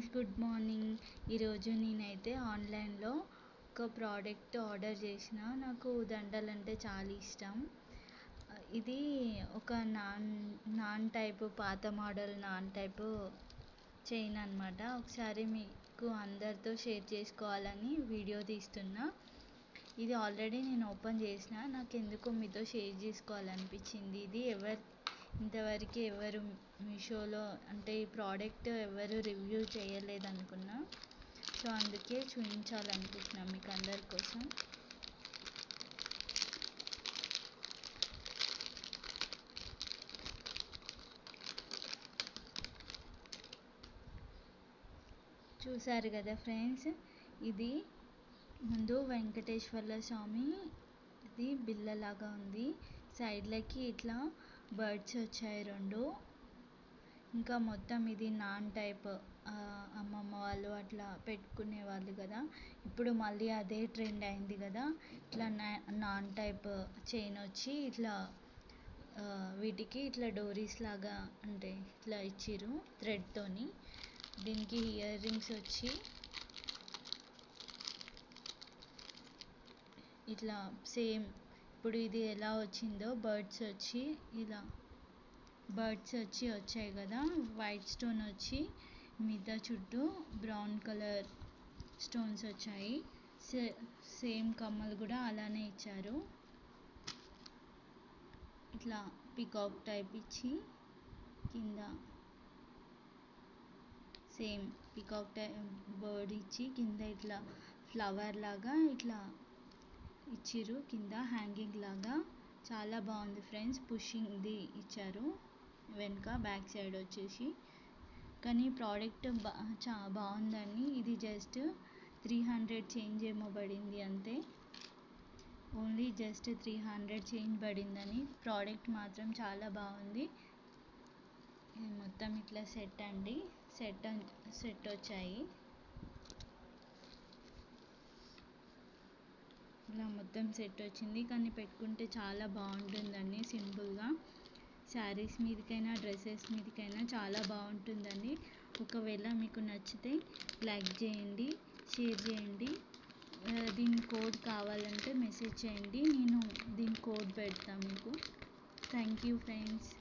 Friends, good morning. ఈరోజు నేనైతే ఆన్లైన్లో ఒక ప్రోడక్ట్ ఆర్డర్ చేసిన. నాకు దండలు అంటే చాలా ఇష్టం. ఇది ఒక నాన్ టైపు, పాత మోడల్ నాన్ టైపు చైన్ అనమాట. ఒకసారి మీకు అందరితో షేర్ చేసుకోవాలని వీడియో తీస్తున్నా. ఇది ఆల్రెడీ నేను ఓపెన్ చేసిన. నాకు ఎందుకో మీతో షేర్ చేసుకోవాలనిపించింది. ఇది ఇంతవరకు ఎవరు మీషోలో అంటే ఈ ప్రోడక్ట్ ఎవరు రివ్యూ చేయలేదనుకున్నా. సో అందుకే చూపించాలనిపించిన మీకు అందరి కోసం. చూసారు కదా ఫ్రెండ్స్, ఇది ముందు వెంకటేశ్వర్ల స్వామి ఇది బిల్లలాగా ఉంది. సైడ్లకి ఇట్లా బర్డ్స్ వచ్చాయి 2. ఇంకా మొత్తం ఇది నాన్ టైప్, అమ్మమ్మ వాళ్ళు అట్లా పెట్టుకునే వాళ్ళు కదా. ఇప్పుడు మళ్ళీ అదే ట్రెండ్ అయింది కదా. ఇట్లా నాన్ టైప్ చైన్ వచ్చి ఇట్లా వీటికి ఇట్లా డోరీస్ లాగా అంటే ఇట్లా ఇచ్చిర్రు థ్రెడ్తోని. దీనికి ఇయర్ రింగ్స్ వచ్చి ఇట్లా సేమ్ ఇప్పుడు ఇది ఎలా వచ్చిందో బర్డ్స్ వచ్చి ఇలా వచ్చాయి కదా. వైట్ స్టోన్ వచ్చి మిగతా చుట్టూ బ్రౌన్ కలర్ స్టోన్స్ వచ్చాయి. సేమ్ కమ్మలు కూడా అలానే ఇచ్చారు. ఇట్లా పికాక్ టైప్ ఇచ్చి కింద సేమ్ పికాక్ టైప్ బర్డ్ ఇచ్చి కింద ఇట్లా ఫ్లవర్ లాగా ఇట్లా ఇచ్చిర్రు. కింద హ్యాంగింగ్ లాగా చాలా బాగుంది ఫ్రెండ్స్. పుషింగ్ది ఇచ్చారు వెనుక, బ్యాక్ సైడ్ వచ్చేసి. కానీ ప్రోడక్ట్ బాగుందని, ఇది జస్ట్ 300 చేంజ్ ఏమో పడింది అంతే. ఓన్లీ జస్ట్ 300 చేంజ్ పడిందని. ప్రోడక్ట్ మాత్రం చాలా బాగుంది. ఇది మొత్తం ఇట్లా సెట్ అండి, సెట్ వచ్చాయి. ఇలా మొత్తం సెట్ వచ్చింది. కానీ పెట్టుకుంటే చాలా బాగుంటుందండి. సింపుల్గా శారీస్ మీదకైనా డ్రెస్సెస్ మీదకైనా చాలా బాగుంటుందండి. ఒకవేళ మీకు నచ్చితే లైక్ చేయండి, షేర్ చేయండి. దీని కోడ్ కావాలంటే మెసేజ్ చేయండి, నేను దీని కోడ్ పెడతాను మీకు. Thank you friends.